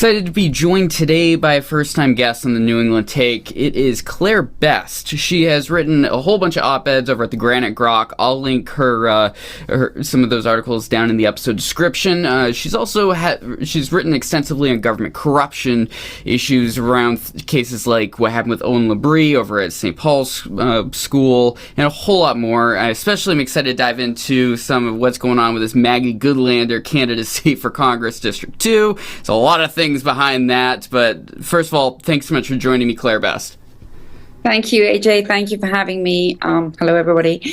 Excited to be joined today by a first-time guest on the New England Take. It is Claire Best. She has written a whole bunch of op-eds over at the Granite Grok. I'll link her some of those articles down in the episode description. She's also she's written extensively on government corruption issues around cases like what happened with Owen Labrie over at St. Paul's School, and a whole lot more. I especially am excited to dive into some of what's going on with this Maggie Goodlander candidacy for Congress District 2. There's a lot of things behind that, but first of all, thanks so much for joining me, Claire Best. Thank you, AJ. Thank you for having me. Hello, everybody.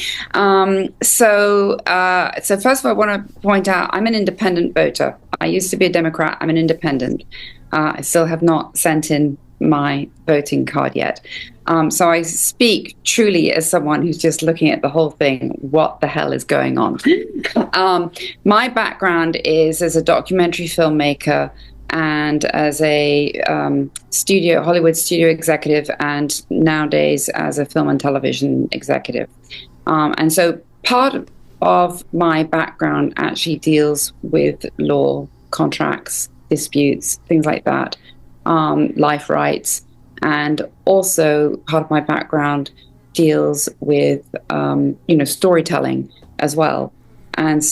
So first of all, I want to point out I'm an independent voter. I used to be a Democrat. I'm an independent. I still have not sent in my voting card yet. So I speak truly as someone who's just looking at the whole thing. What the hell is going on? My background is as a documentary filmmaker and as a Hollywood studio executive, and nowadays as a film and television executive. And so part of my background actually deals with law, contracts, disputes, things like that, life rights. And also part of my background deals with, storytelling as well. And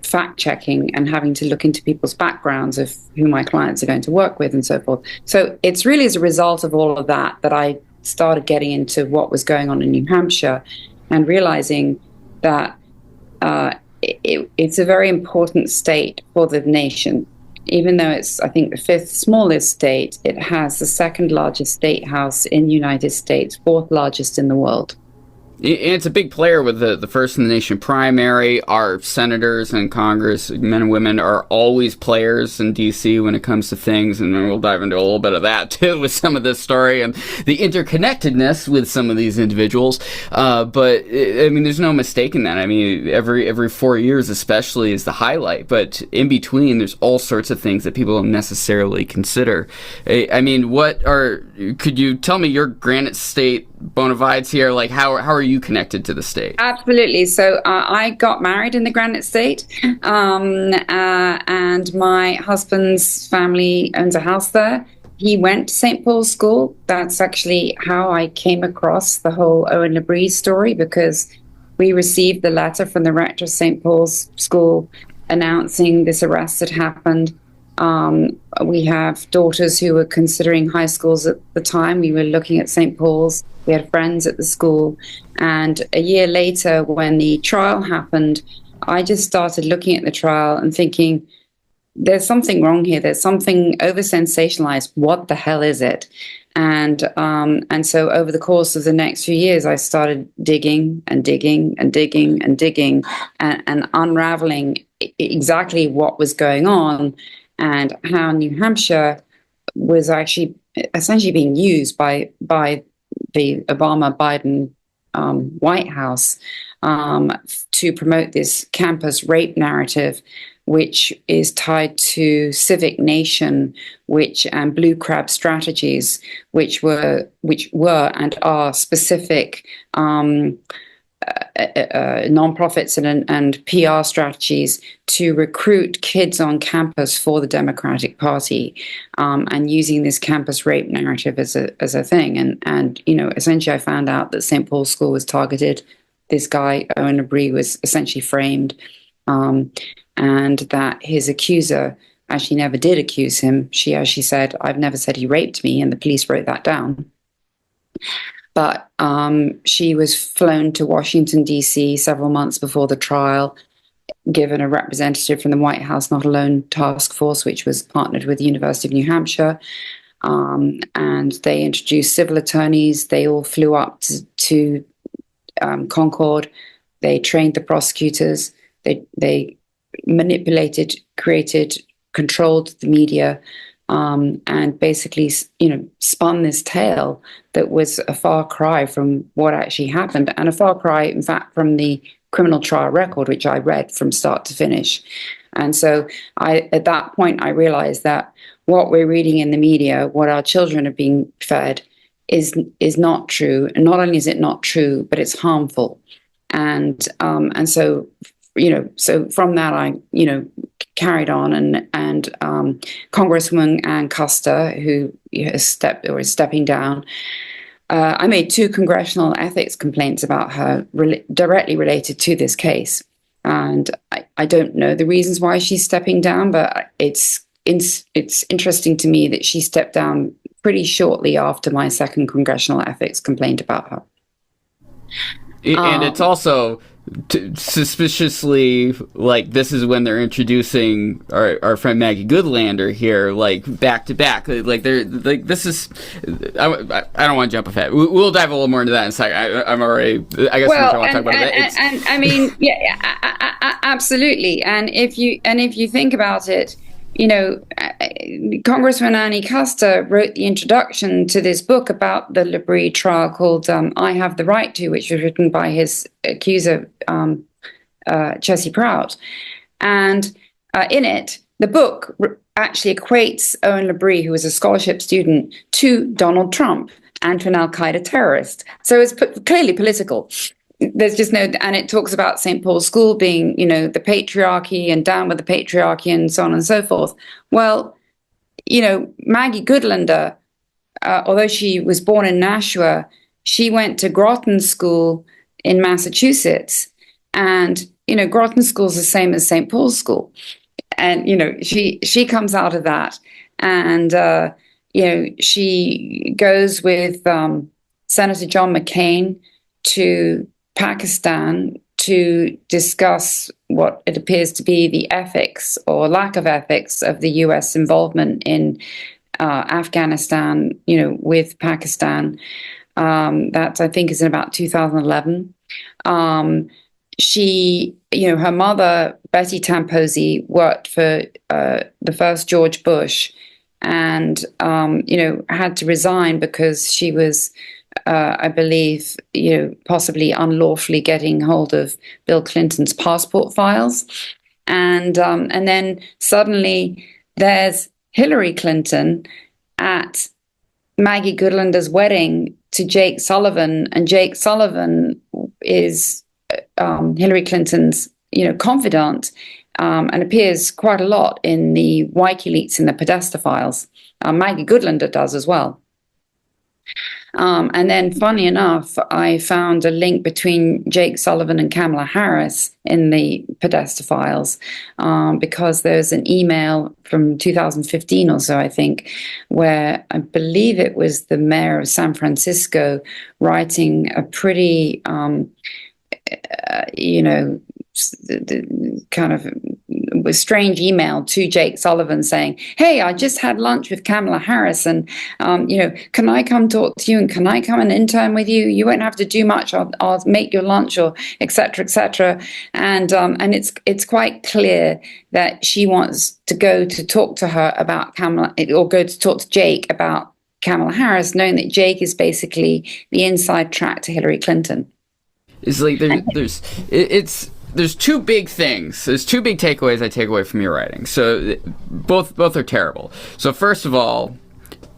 fact checking and having to look into people's backgrounds of who my clients are going to work with and so forth. So it's really as a result of all of that I started getting into what was going on in New Hampshire and realizing that it's a very important state for the nation. Even though it's, I think, the fifth smallest state, it has the second largest state house in the United States, fourth largest in the world. And it's a big player with the First in the Nation primary. Our senators and Congress, men and women, are always players in D.C. when it comes to things, and we'll dive into a little bit of that, too, with some of this story and the interconnectedness with some of these individuals. But, I mean, there's no mistaking that. I mean, every 4 years especially is the highlight, but in between, there's all sorts of things that people don't necessarily consider. I mean, could you tell me your Granite State bona fides here? Like, how are you connected to the state? Absolutely. So I got married in the Granite State, and my husband's family owns a house there. He went to St. Paul's School. That's actually how I came across the whole Owen Labrie story, because we received the letter from the rector of St. Paul's School announcing this arrest had happened. We have daughters who were considering high schools at the time. We were looking at St. Paul's. We had friends at the school. And a year later, when the trial happened, I just started looking at the trial and thinking, there's something wrong here. There's something over-sensationalized. What the hell is it? And so over the course of the next few years, I started digging and digging and digging and digging and unraveling exactly what was going on, and how New Hampshire was actually essentially being used by the Obama-Biden White House to promote this campus rape narrative, which is tied to civic nation, and blue crab strategies, which were and are specific nonprofits and PR strategies to recruit kids on campus for the Democratic Party, and using this campus rape narrative as a thing. And essentially I found out that St. Paul's School was targeted. This guy, Owen Labrie, was essentially framed, and that his accuser actually never did accuse him. She actually said, "I've never said he raped me," and the police wrote that down. But she was flown to Washington, D.C. several months before the trial, given a representative from the White House Not Alone task force, which was partnered with the University of New Hampshire. And they introduced civil attorneys. They all flew up to Concord. They trained the prosecutors. They manipulated, created, controlled the media, and basically, spun this tale that was a far cry from what actually happened, and a far cry, in fact, from the criminal trial record, which I read from start to finish. And so at that point, I realized that what we're reading in the media, what our children are being fed, is not true. And not only is it not true, but it's harmful. And so so from that I, carried on, and Congresswoman Ann Custer, who is stepping down. I made 2 congressional ethics complaints about her directly related to this case. And I don't know the reasons why she's stepping down, but it's interesting to me that she stepped down pretty shortly after my 2nd congressional ethics complaint about her. And it's also suspiciously like this is when they're introducing our friend Maggie Goodlander here, like back to back. Like they're like this is. I don't want to jump ahead. We'll dive a little more into that in a second. I'm already. I guess I want to talk about it. And I mean, absolutely. And if you think about it, Congressman Annie Custer wrote the introduction to this book about the Labrie trial called I Have the Right To, which was written by his accuser, Chessie Prout. And in it, the book actually equates Owen Labrie, who was a scholarship student, to Donald Trump and to an al-Qaeda terrorist. So it's clearly political. There's just no, and it talks about St. Paul's School being, the patriarchy and down with the patriarchy and so on and so forth. Well, Maggie Goodlander, although she was born in Nashua, she went to Groton School in Massachusetts, and Groton School is the same as St. Paul's School, and she comes out of that, and she goes with Senator John McCain to Pakistan to discuss what it appears to be the ethics or lack of ethics of the U.S. involvement in Afghanistan, with Pakistan. That I think is in about 2011. She, her mother, Betty Tamposi, worked for the first George Bush, and had to resign because she was, I believe, possibly unlawfully getting hold of Bill Clinton's passport files. And then suddenly there's Hillary Clinton at Maggie Goodlander's wedding to Jake Sullivan, and Jake Sullivan is Hillary Clinton's, confidant, and appears quite a lot in the WikiLeaks and the Podesta files. Maggie Goodlander does as well. And then, funny enough, I found a link between Jake Sullivan and Kamala Harris in the Podesta files, because there's an email from 2015 or so, I think, where I believe it was the mayor of San Francisco writing a pretty, kind of a strange email to Jake Sullivan saying, "Hey, I just had lunch with Kamala Harris, and can I come talk to you, and can I come and intern with you? You won't have to do much. I'll make your lunch," or et cetera, et cetera. And it's quite clear that she wants to go to talk to her about Kamala, or go to talk to Jake about Kamala Harris, knowing that Jake is basically the inside track to Hillary Clinton. It's like there's 2 big things. There's 2 big takeaways I take away from your writing. So both are terrible. So first of all,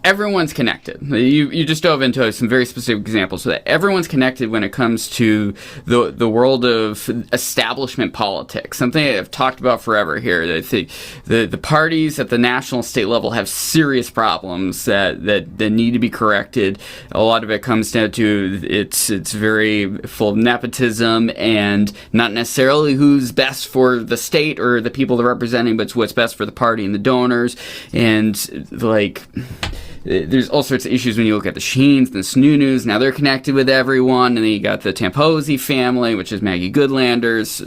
everyone's connected. You just dove into some very specific examples so that everyone's connected when it comes to the world of establishment politics. Something I've talked about forever here. I think the parties at the national state level have serious problems that need to be corrected. A lot of it comes down to it's very full of nepotism and not necessarily who's best for the state or the people they're representing, but it's what's best for the party and the donors. And there's all sorts of issues when you look at the Sheens and the Snoonus. Now they're connected with everyone. And then you got the Tamposi family, which is Maggie Goodlander's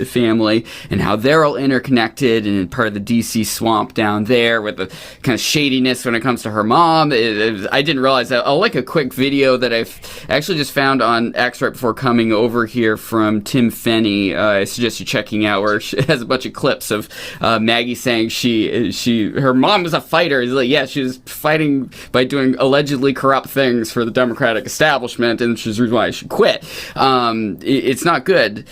family, and how they're all interconnected and part of the D.C. swamp down there with the kind of shadiness when it comes to her mom. I didn't realize that. I'll like a quick video that I've actually just found on X right before coming over here from Tim Fenney. I suggest you checking out, where she has a bunch of clips of Maggie saying her mom was a fighter. He's like, yeah, she was fighting by doing allegedly corrupt things for the Democratic establishment, and which is the reason why I should quit. It's not good.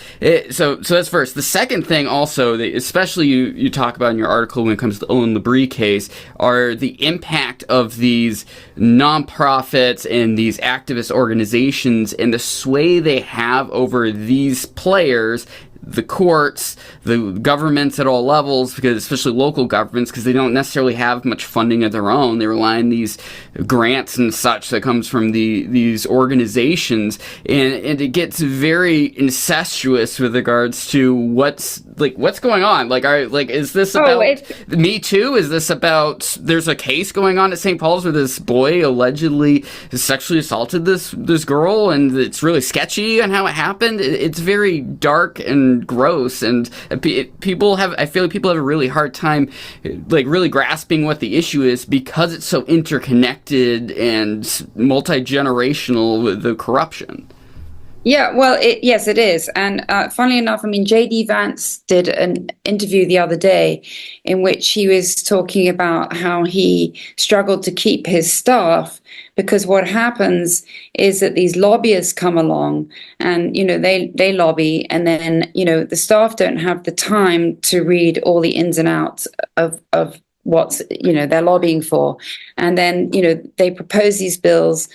So that's first. The second thing also, that especially you talk about in your article when it comes to the Owen Labrie case, are the impact of these nonprofits and these activist organizations and the sway they have over these players the courts, the governments at all levels, because especially local governments, because they don't necessarily have much funding of their own. They rely on these grants and such that comes from these organizations, and it gets very incestuous with regards to what's going on. Is this about Me Too? Is this about there's a case going on at St. Paul's where this boy allegedly sexually assaulted this girl, and it's really sketchy on how it happened. It's very dark and gross, and I feel like people have a really hard time really grasping what the issue is, because it's so interconnected and multi-generational with the corruption. Yeah, well, yes, it is. And funnily enough, I mean, J.D. Vance did an interview the other day in which he was talking about how he struggled to keep his staff, because what happens is that these lobbyists come along and, they lobby, and then, the staff don't have the time to read all the ins and outs of what's, they're lobbying for. And then, they propose these bills.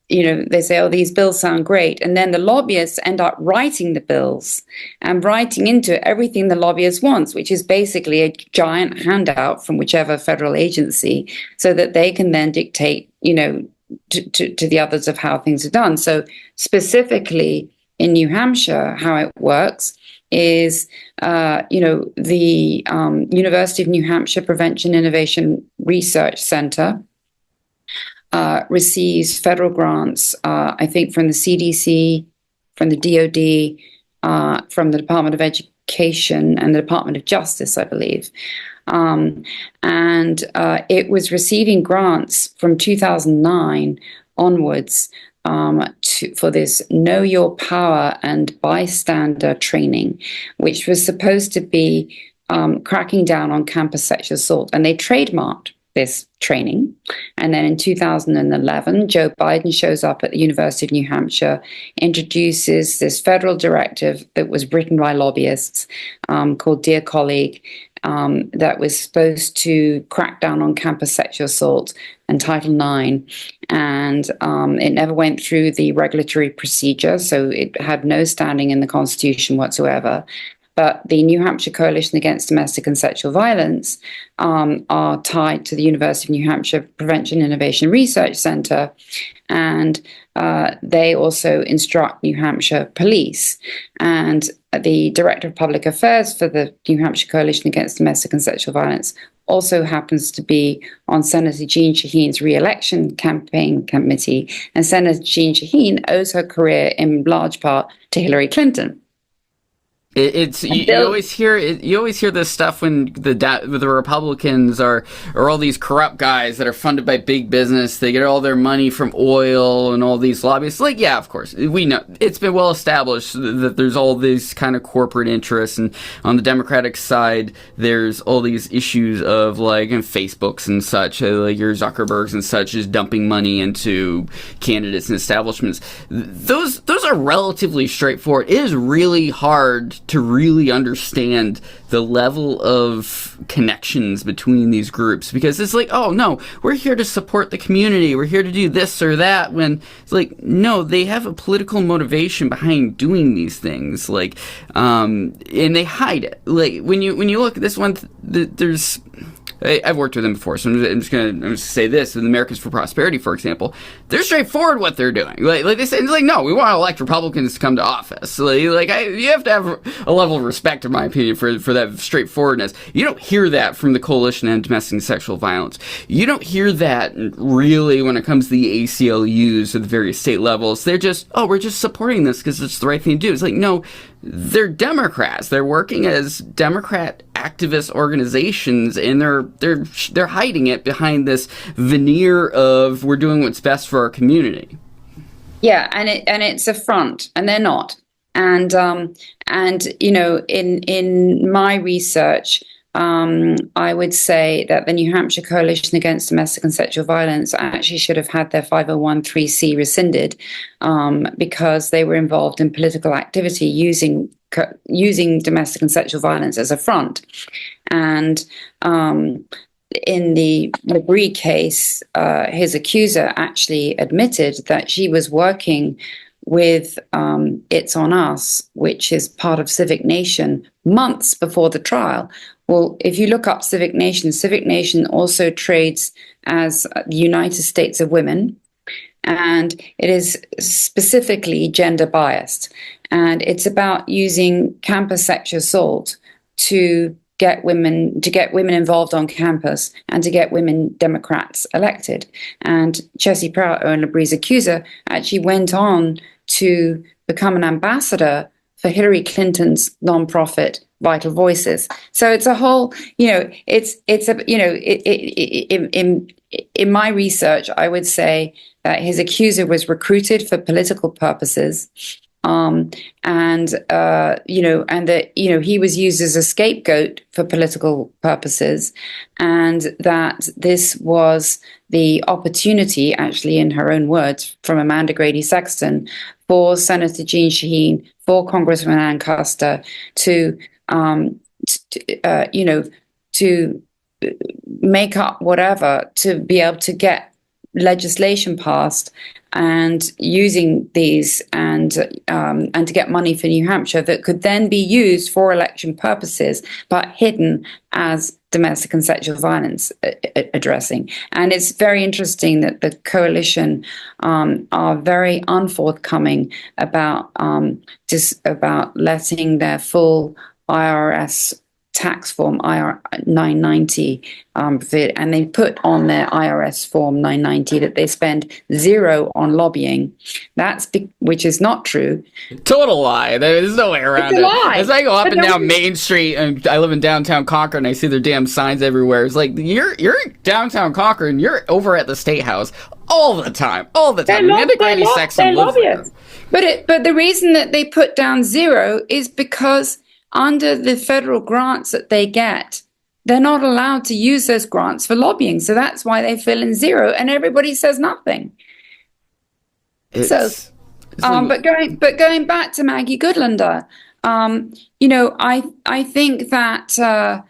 They say, oh, these bills sound great. And then the lobbyists end up writing the bills and writing into everything the lobbyist wants, which is basically a giant handout from whichever federal agency, so that they can then dictate, to the others of how things are done. So specifically in New Hampshire, how it works is, the University of New Hampshire Prevention Innovation Research Center receives federal grants, I think, from the CDC, from the DOD, from the Department of Education and the Department of Justice, I believe. And it was receiving grants from 2009 onwards for this Know Your Power and Bystander training, which was supposed to be cracking down on campus sexual assault. And they trademarked this training. And then in 2011, Joe Biden shows up at the University of New Hampshire, introduces this federal directive that was written by lobbyists called Dear Colleague, that was supposed to crack down on campus sexual assault and Title IX. And it never went through the regulatory procedure, so it had no standing in the Constitution whatsoever. But the New Hampshire Coalition Against Domestic and Sexual Violence are tied to the University of New Hampshire Prevention Innovation Research Center, and they also instruct New Hampshire police. And the Director of Public Affairs for the New Hampshire Coalition Against Domestic and Sexual Violence also happens to be on Senator Jeanne Shaheen's re-election campaign committee, and Senator Jeanne Shaheen owes her career in large part to Hillary Clinton. You always hear this stuff when the Republicans are all these corrupt guys that are funded by big business. They get all their money from oil and all these lobbyists. Yeah, of course, we know it's been well established that there's all these kind of corporate interests, and on the Democratic side, there's all these issues of and Facebooks and such, your Zuckerbergs and such, is dumping money into candidates and establishments. Those are relatively straightforward. It is really hard to really understand the level of connections between these groups, because it's oh no, we're here to support the community, we're here to do this or that, when it's no, they have a political motivation behind doing these things, and they hide it. When you look at this one, there's I've worked with them before, so I'm just gonna say this. With Americans for Prosperity, for example, they're straightforward what they're doing. They say, no, we want to elect Republicans to come to office. You have to have a level of respect, in my opinion, for that straightforwardness. You don't hear that from the Coalition on Domestic and Sexual Violence. You don't hear that really when it comes to the ACLUs or the various state levels. They're just, we're just supporting this because it's the right thing to do. It's no, they're Democrats. They're working as Democrat activist organizations, and they're hiding it behind this veneer of we're doing what's best for our community. Yeah, and it's a front, and they're not. And in my research, I would say that the New Hampshire Coalition Against Domestic and Sexual Violence actually should have had their 501(c)(3) rescinded because they were involved in political activity using domestic and sexual violence as a front. And in the Labrie case, his accuser actually admitted that she was working with It's On Us, which is part of Civic Nation, months before the trial. Well, if you look up Civic Nation also trades as the United States of Women, and it is specifically gender biased. And it's about using campus sexual assault to get women involved on campus and to get women Democrats elected. And Chessie Prout, Owen Labrie's accuser, actually went on to become an ambassador for Hillary Clinton's nonprofit Vital Voices. So it's a whole, in my research, I would say that his accuser was recruited for political purposes. And that he was used as a scapegoat for political purposes, and that this was the opportunity, actually, in her own words, from Amanda Grady Sexton, for Senator Jeanne Shaheen, for Congressman Ann Custer to make up whatever to be able to get legislation passed, and using these and to get money for New Hampshire that could then be used for election purposes, but hidden as domestic and sexual violence addressing. And it's very interesting that the coalition are very unforthcoming about letting their full IRS tax form IR 990 and they put on their IRS form 990 that they spend zero on lobbying. Which is not true. Total lie. There's no way around it. Lie. As I go up and down Main Street, and I live in downtown Concord, and I see their damn signs everywhere. It's like, you're in downtown Concord, and you're over at the State House all the time. Amanda Grady Sexton lives there. But the reason that they put down zero is because under the federal grants that they get, they're not allowed to use those grants for lobbying. So that's why they fill in zero, and everybody says nothing. But going back to Maggie Goodlander, I think that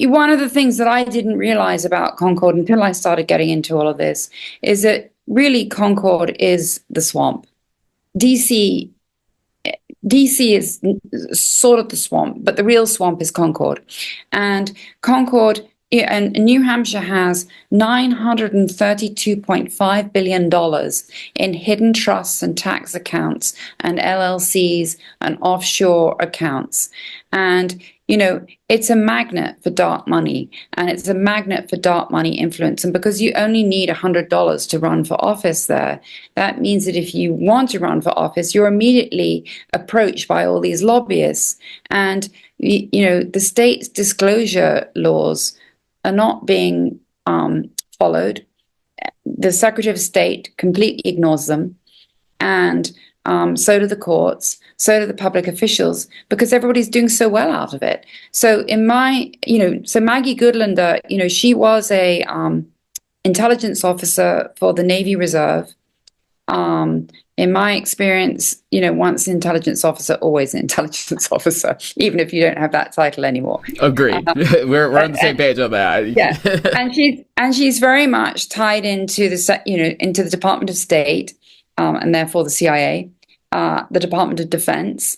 one of the things that I didn't realize about Concord until I started getting into all of this is that really Concord is the swamp. DC is sort of the swamp, but the real swamp is Concord. And Concord and New Hampshire has $932.5 billion in hidden trusts and tax accounts and LLCs and offshore accounts. And, it's a magnet for dark money, and it's a magnet for dark money influence. And because you only need $100 to run for office there, that means that if you want to run for office, you're immediately approached by all these lobbyists. And, the state's disclosure laws are not being followed. The Secretary of State completely ignores them, and so do the courts, so do the public officials, because everybody's doing so well out of it. So Maggie Goodlander, she was a intelligence officer for the Navy Reserve. In my experience, once an intelligence officer, always an intelligence officer, even if you don't have that title anymore. Agreed. We're on the same page on that. Yeah, and she's very much tied into into the Department of State, and therefore the CIA, the Department of Defense,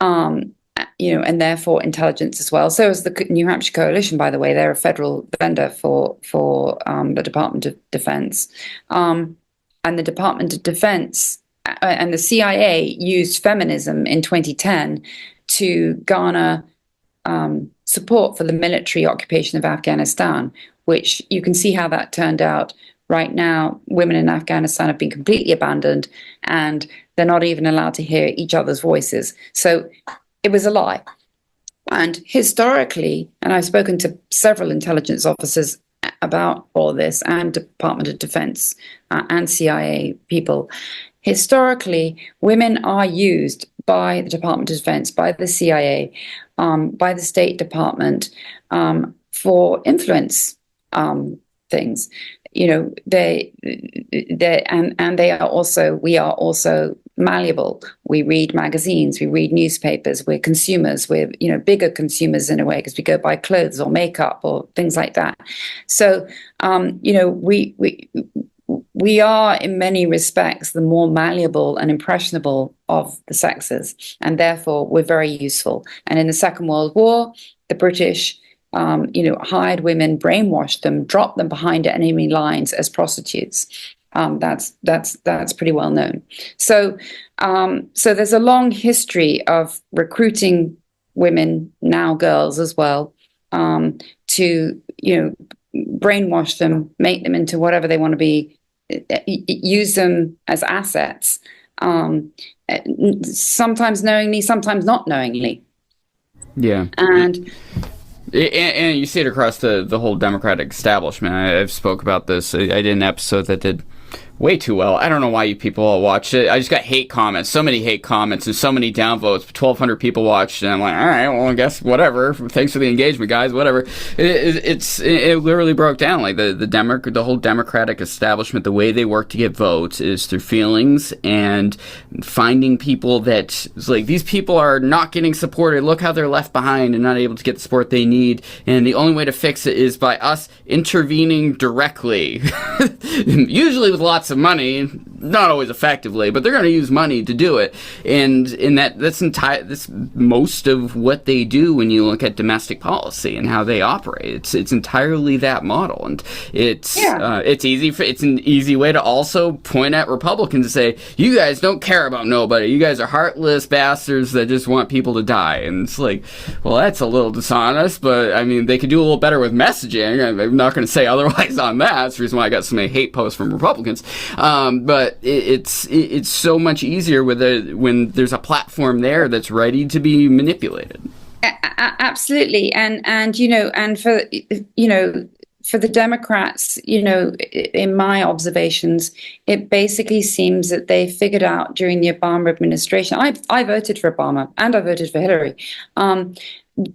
and therefore intelligence as well. So is the New Hampshire Coalition, by the way. They're a federal vendor for the Department of Defense, and the Department of Defense and the CIA used feminism in 2010 to garner support for the military occupation of Afghanistan, which you can see how that turned out. Right now, women in Afghanistan have been completely abandoned, and they're not even allowed to hear each other's voices. So it was a lie. And historically, and I've spoken to several intelligence officers about all this, and Department of Defense and CIA people, historically, women are used by the Department of Defense, by the CIA, by the State Department for influence things. They are also, we are also malleable. We read magazines, we read newspapers, we're consumers, we're, bigger consumers in a way, because we go buy clothes or makeup or things like that. So, we are, in many respects, the more malleable and impressionable of the sexes, and therefore we're very useful. And in the Second World War, the British, hired women, brainwashed them, dropped them behind enemy lines as prostitutes. That's pretty well known. So there's a long history of recruiting women, now girls as well, to brainwash them, make them into whatever they want to be, use them as assets, sometimes knowingly, sometimes not knowingly. Yeah. And you see it across the whole Democratic establishment. I've spoke about this. I did an episode that did way too well. I don't know why you people all watched it. I just got hate comments, so many hate comments and so many downvotes. 1,200 people watched, and I'm like, all right, well, I guess whatever. Thanks for the engagement, guys. Whatever. It literally broke down. Like the whole Democratic establishment, the way they work to get votes is through feelings and finding people that like these people are not getting supported. Look how they're left behind and not able to get the support they need. And the only way to fix it is by us intervening directly, usually with lots of money, not always effectively, but they're going to use money to do it. And that's most of what they do when you look at domestic policy and how they operate. It's entirely that model, and it's an easy way to also point at Republicans and say, you guys don't care about nobody. You guys are heartless bastards that just want people to die. And it's like, well, that's a little dishonest, but I mean, they could do a little better with messaging. I'm not going to say otherwise on that. That's the reason why I got so many hate posts from Republicans. But it's so much easier when there's a platform there that's ready to be manipulated. Absolutely, and for the Democrats, in my observations, it basically seems that they figured out during the Obama administration. I voted for Obama and I voted for Hillary.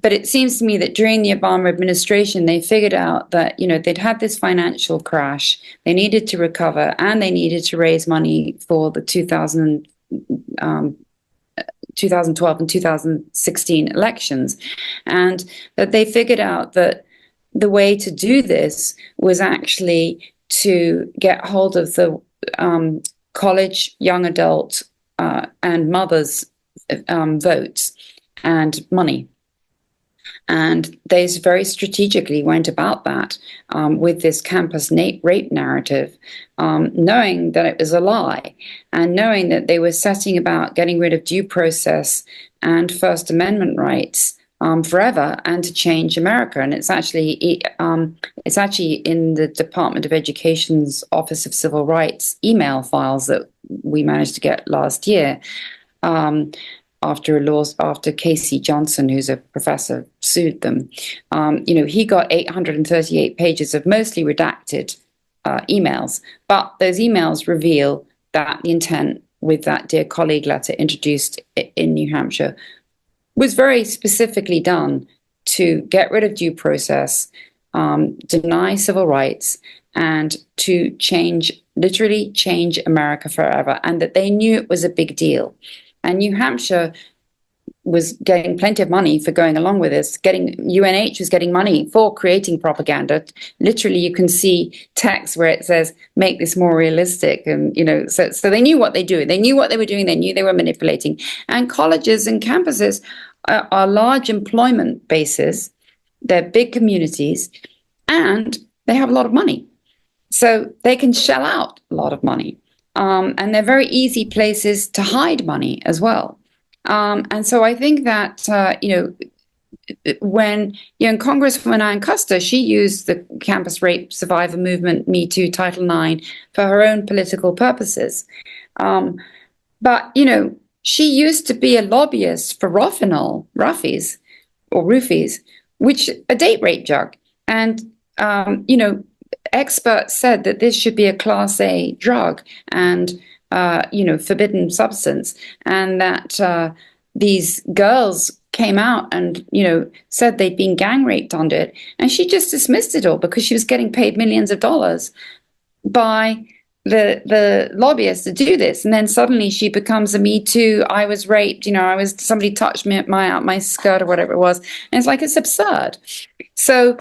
But it seems to me that during the Obama administration, they figured out that, they'd had this financial crash, they needed to recover, and they needed to raise money for the 2012 and 2016 elections. And that they figured out that the way to do this was actually to get hold of the college, young adult, and mothers' votes and money. And they very strategically went about that with this campus rape narrative, knowing that it was a lie and knowing that they were setting about getting rid of due process and First Amendment rights forever and to change America. And it's actually in the Department of Education's Office of Civil Rights email files that we managed to get last year. After Casey Johnson, who's a professor, sued them, he got 838 pages of mostly redacted emails. But those emails reveal that the intent with that Dear Colleague letter introduced in New Hampshire was very specifically done to get rid of due process, deny civil rights, and to literally change America forever, and that they knew it was a big deal. And New Hampshire was getting plenty of money for going along with this. UNH was getting money for creating propaganda. Literally, you can see text where it says, make this more realistic. And, so they knew what they do. They knew what they were doing. They knew they were manipulating. And colleges and campuses are large employment bases. They're big communities, and they have a lot of money. So they can shell out a lot of money. And they're very easy places to hide money as well. And so I think that, when Congresswoman Ann Custer, she used the campus rape survivor movement, Me Too, Title IX, for her own political purposes. But she used to be a lobbyist for Roofies, which a date rape drug. And, experts said that this should be a Class A drug and, forbidden substance, and that these girls came out and, said they'd been gang raped under it. And she just dismissed it all because she was getting paid millions of dollars by the lobbyists to do this, and then suddenly she becomes a Me Too. I was raped. Somebody touched me my skirt or whatever it was, and it's like it's absurd. So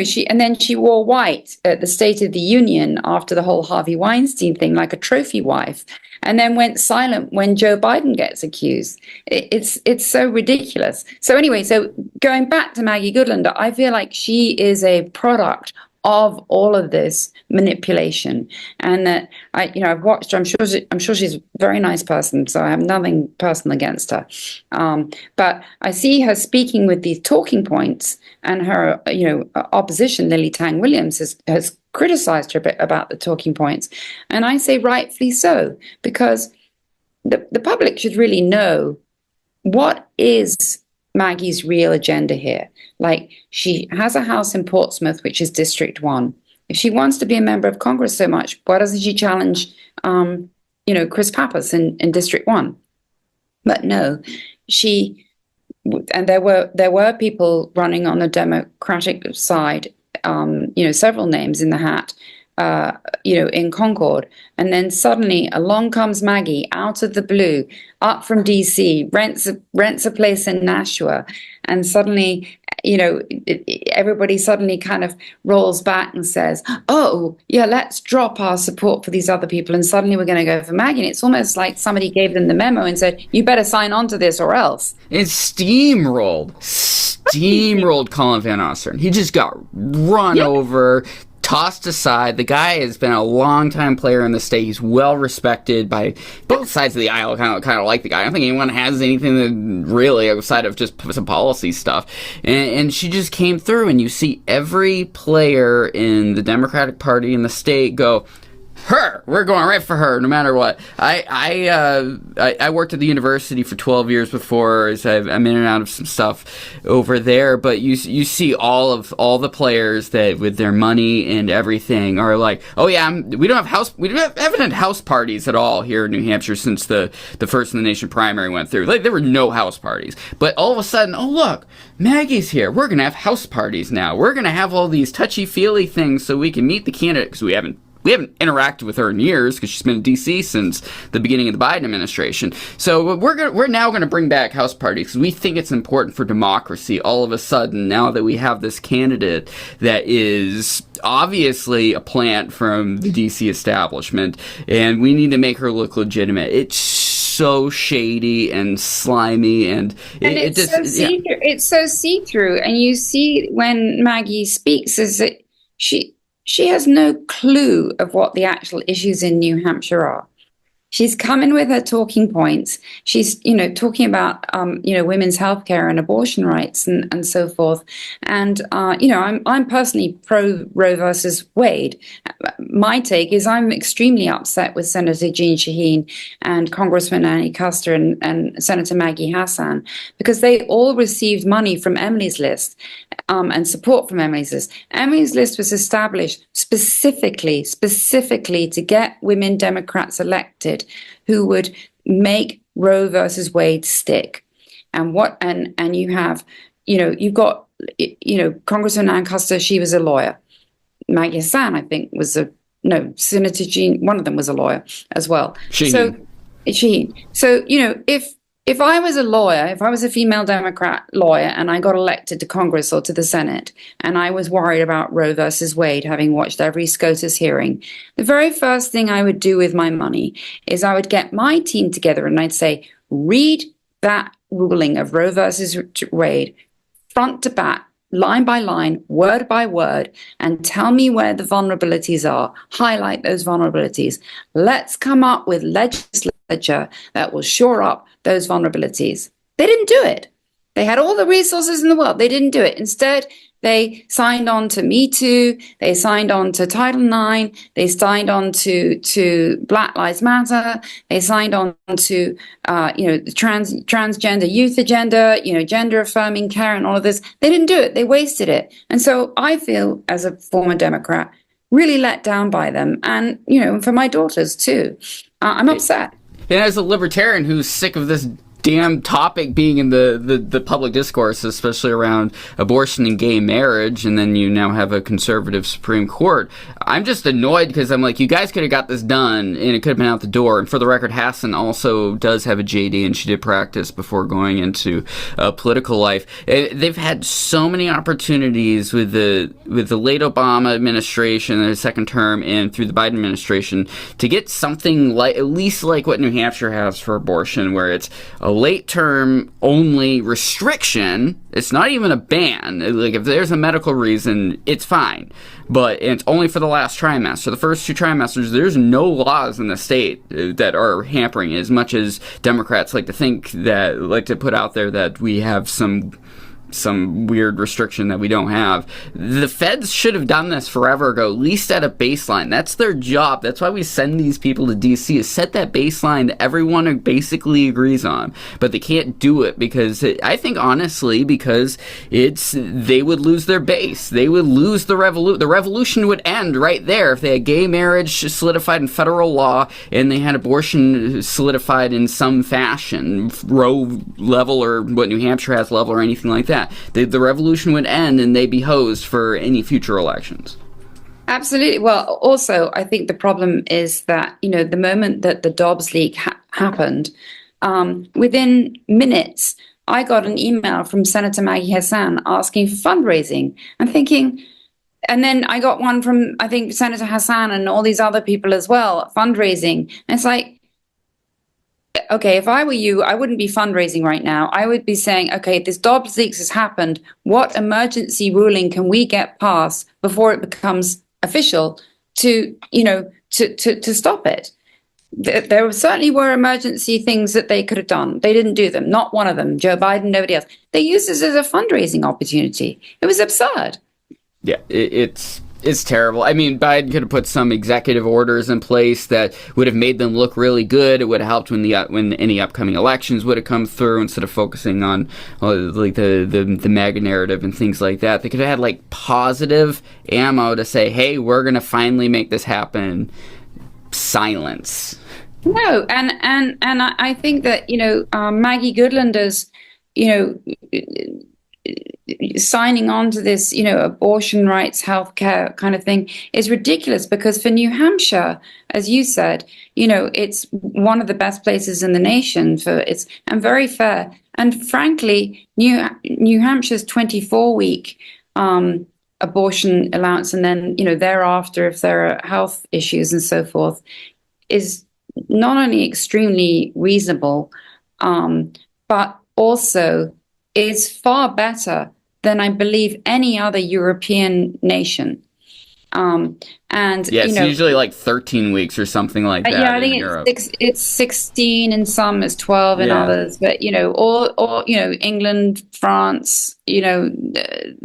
she wore white at the State of the Union after the whole Harvey Weinstein thing, like a trophy wife, and then went silent when Joe Biden gets accused. It's so ridiculous. So anyway, so going back to Maggie Goodlander, I feel like she is a product of all of this manipulation, and that I've watched her. I'm sure she's a very nice person, so I have nothing personal against her. But I see her speaking with these talking points, and her opposition, Lily Tang Williams, has criticized her a bit about the talking points, and I say rightfully so, because the public should really know what is Maggie's real agenda here. Like, she has a house in Portsmouth, which is District 1. If she wants to be a member of Congress so much, why doesn't she challenge, Chris Pappas in District 1? But no, and there were people running on the Democratic side, several names in the hat, in Concord. And then suddenly along comes Maggie out of the blue, up from DC, rents a place in Nashua. And suddenly, everybody suddenly kind of rolls back and says, oh, yeah, let's drop our support for these other people. And suddenly we're going to go for Maggie. And it's almost like somebody gave them the memo and said, you better sign on to this or else. It's steamrolled Colin Van Osteren. He just got run over, tossed aside. The guy has been a long-time player in the state. He's well respected by both sides of the aisle. Kind of like the guy. I don't think anyone has anything that really outside of just some policy stuff. And she just came through, and you see every player in the Democratic Party in the state go, her, we're going right for her, no matter what. I worked at the university for 12 years before, so I'm in and out of some stuff over there. But you see all the players that with their money and everything are like, oh yeah, we haven't had house parties at all here in New Hampshire since the First in the Nation primary went through. Like, there were no house parties, but all of a sudden, oh look, Maggie's here. We're gonna have house parties now. We're gonna have all these touchy-feely things so we can meet the candidate, because we haven't interacted with her in years, because she's been in D.C. since the beginning of the Biden administration. So we're now going to bring back house parties because we think it's important for democracy. All of a sudden, now that we have this candidate that is obviously a plant from the D.C. establishment, and we need to make her look legitimate. It's so shady and slimy, and it's so see-through. And you see when Maggie speaks is that she has no clue of what the actual issues in New Hampshire are. She's come in with her talking points. She's, talking about, women's healthcare and abortion rights and so forth. And, I'm personally pro Roe versus Wade. My take is I'm extremely upset with Senator Jeanne Shaheen and Congressman Annie Kuster and Senator Maggie Hassan, because they all received money from Emily's List and support from Emily's List. Emily's List was established specifically to get women Democrats elected who would make Roe versus Wade stick. And you have, you've got, Congressman Ann Kuster, she was a lawyer. Maggie Hassan, I think, Senator Jean, one of them was a lawyer as well. Shaheen. So, if I was a lawyer, if I was a female Democrat lawyer and I got elected to Congress or to the Senate, and I was worried about Roe versus Wade, having watched every SCOTUS hearing, the very first thing I would do with my money is I would get my team together and I'd say, read that ruling of Roe versus Wade front to back, line by line, word by word, and tell me where the vulnerabilities are. Highlight those vulnerabilities. Let's come up with legislature that will shore up those vulnerabilities. They didn't do it. They had all the resources in the world. They didn't do it. Instead, they signed on to Me Too. They signed on to Title IX. They signed on to Black Lives Matter. They signed on to the transgender youth agenda, gender affirming care and all of this. They didn't do it. They wasted it. And so I feel, as a former Democrat, really let down by them. And for my daughters too. I'm upset. And as a libertarian who's sick of this damn topic being in the public discourse, especially around abortion and gay marriage, and then you now have a conservative Supreme Court. I'm just annoyed because I'm like, you guys could have got this done and it could have been out the door. And for the record, Hassan also does have a JD, and she did practice before going into political life. They've had so many opportunities with the late Obama administration, the second term, and through the Biden administration to get something like, at least like what New Hampshire has for abortion, where it's a late term only restriction. It's not even a ban. Like, if there's a medical reason, it's fine. But it's only for the last trimester. The first 2 trimesters, there's no laws in the state that are hampering, as much as Democrats like to put out there that we have some weird restriction that we don't have. The feds should have done this forever ago, at least at a baseline. That's their job. That's why we send these people to DC, is set that baseline that everyone basically agrees on. But they can't do it because I think honestly because they would lose their base. They would lose the revolution. The revolution would end right there if they had gay marriage solidified in federal law and they had abortion solidified in some fashion, Roe level or what New Hampshire has level or anything like that. The revolution would end and they'd be hosed for any future elections. Absolutely. Well, also, I think the problem is that, the moment that the Dobbs leak happened, within minutes, I got an email from Senator Maggie Hassan asking for fundraising. I'm thinking, and then I got one from, I think, Senator Hassan and all these other people as well, fundraising. And it's like, okay, if I were you, I wouldn't be fundraising right now. I would be saying, okay, this Dobbs leaks has happened. What emergency ruling can we get passed before it becomes official to stop it? There certainly were emergency things that they could have done. They didn't do them. Not one of them. Joe Biden, nobody else. They used this as a fundraising opportunity. It was absurd. Yeah, it's terrible. I mean, Biden could have put some executive orders in place that would have made them look really good. It would have helped when any upcoming elections would have come through, instead of focusing on like the MAGA narrative and things like that. They could have had like positive ammo to say, hey, we're going to finally make this happen. Silence. No, and I think that, Maggie Goodlander's, signing on to this, abortion rights, healthcare kind of thing is ridiculous, because for New Hampshire, as you said, it's one of the best places in the nation and very fair. And frankly, New Hampshire's 24-week abortion allowance, and then, thereafter, if there are health issues and so forth, is not only extremely reasonable, but also is far better than I believe any other European nation. And yeah, it's usually like 13 weeks or something like that. Yeah, I think it's 16 in some, it's 12 in others. But all England, France,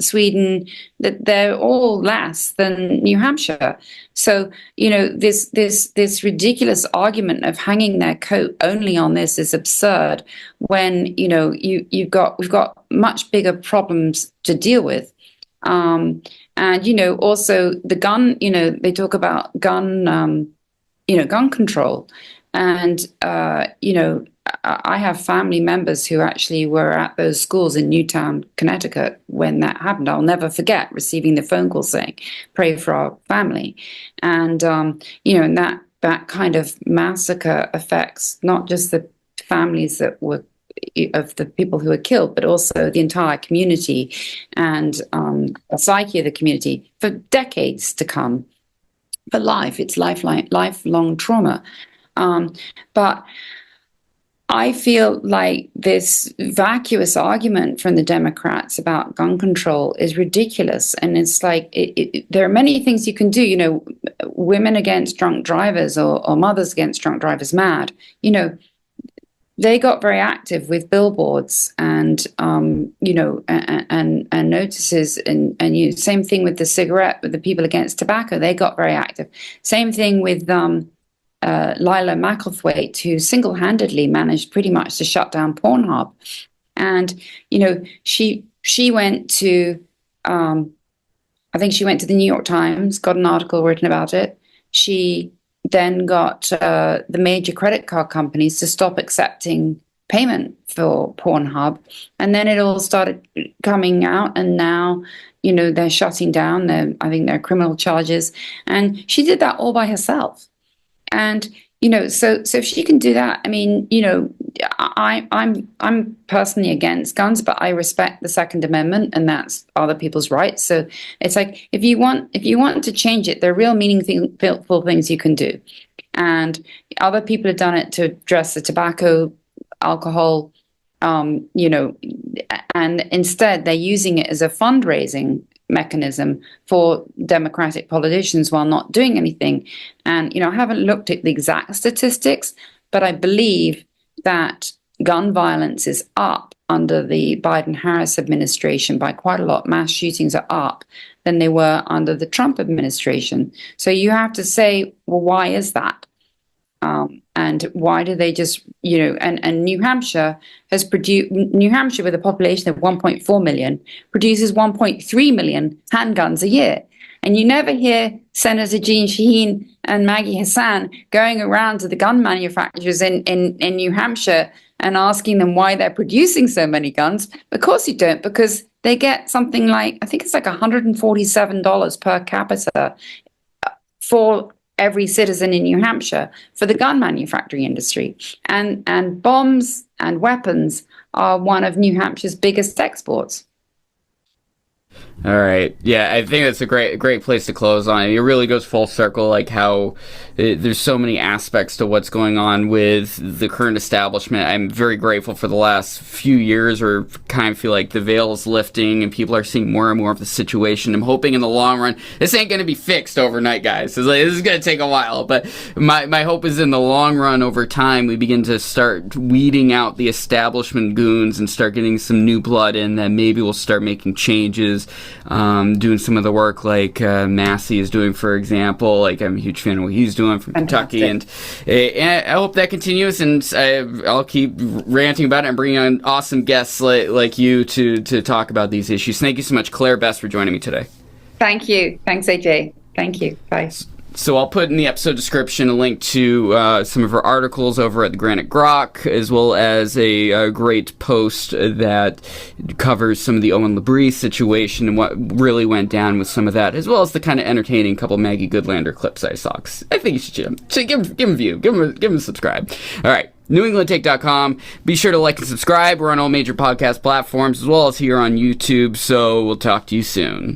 Sweden, that they're all less than New Hampshire. So this ridiculous argument of hanging their coat only on this is absurd. When we've got much bigger problems to deal with. And, also the gun, they talk about gun control. And, I have family members who actually were at those schools in Newtown, Connecticut, when that happened. I'll never forget receiving the phone call saying, pray for our family. And, and that kind of massacre affects not just the families that were of the people who were killed, but also the entire community and the psyche of the community for decades to come, for life. It's lifelong trauma. But I feel like this vacuous argument from the Democrats about gun control is ridiculous. And it's like, there are many things you can do, women against drunk drivers or mothers against drunk drivers, MAD, they got very active with billboards and and notices and same thing with the cigarette, with the people against tobacco. They got very active. Same thing with Lila McElthwaite, who single-handedly managed pretty much to shut down Pornhub. And she went to I think she went to the New York Times, got an article written about it. She then got the major credit card companies to stop accepting payment for Pornhub. And then it all started coming out, and now, they're shutting down. I think they're criminal charges. And she did that all by herself. And, so if she can do that, I mean, I'm personally against guns, but I respect the Second Amendment, and that's other people's rights. So it's like, if you want to change it, there are real meaningful things you can do. And other people have done it to address the tobacco, alcohol, and instead they're using it as a fundraising mechanism for Democratic politicians while not doing anything. And, I haven't looked at the exact statistics, but I believe that gun violence is up under the Biden-Harris administration by quite a lot. Mass shootings are up than they were under the Trump administration. So you have to say, well, why is that? And why do they just, and New Hampshire with a population of 1.4 million produces 1.3 million handguns a year. And you never hear Senator Jeanne Shaheen and Maggie Hassan going around to the gun manufacturers in New Hampshire and asking them why they're producing so many guns. Of course you don't, because they get something like, I think it's like $147 per capita for every citizen in New Hampshire for the gun manufacturing industry. And bombs and weapons are one of New Hampshire's biggest exports. All right. Yeah, I think that's a great place to close on. It really goes full circle, like how there's so many aspects to what's going on with the current establishment. I'm very grateful for the last few years, where kind of feel like the veil is lifting and people are seeing more and more of the situation. I'm hoping in the long run, this ain't going to be fixed overnight, guys. This is going to take a while, but my hope is in the long run, over time, we begin to start weeding out the establishment goons and start getting some new blood in, that maybe we'll start making changes. Doing some of the work like Massey is doing, for example. Like, I'm a huge fan of what he's doing from Kentucky, and I hope that continues. And I'll keep ranting about it and bringing on awesome guests like you to talk about these issues. Thank you so much, Claire Best, for joining me today. Thank you. Thanks, AJ. Thank you. Bye. So I'll put in the episode description a link to some of her articles over at the Granite Grok, as well as a great post that covers some of the Owen Labrie situation and what really went down with some of that, as well as the kind of entertaining couple Maggie Goodlander clips I saw. I think you should give him a view, give him a subscribe. All right. NewEnglandTake.com. Be sure to like and subscribe. We're on all major podcast platforms, as well as here on YouTube. So we'll talk to you soon.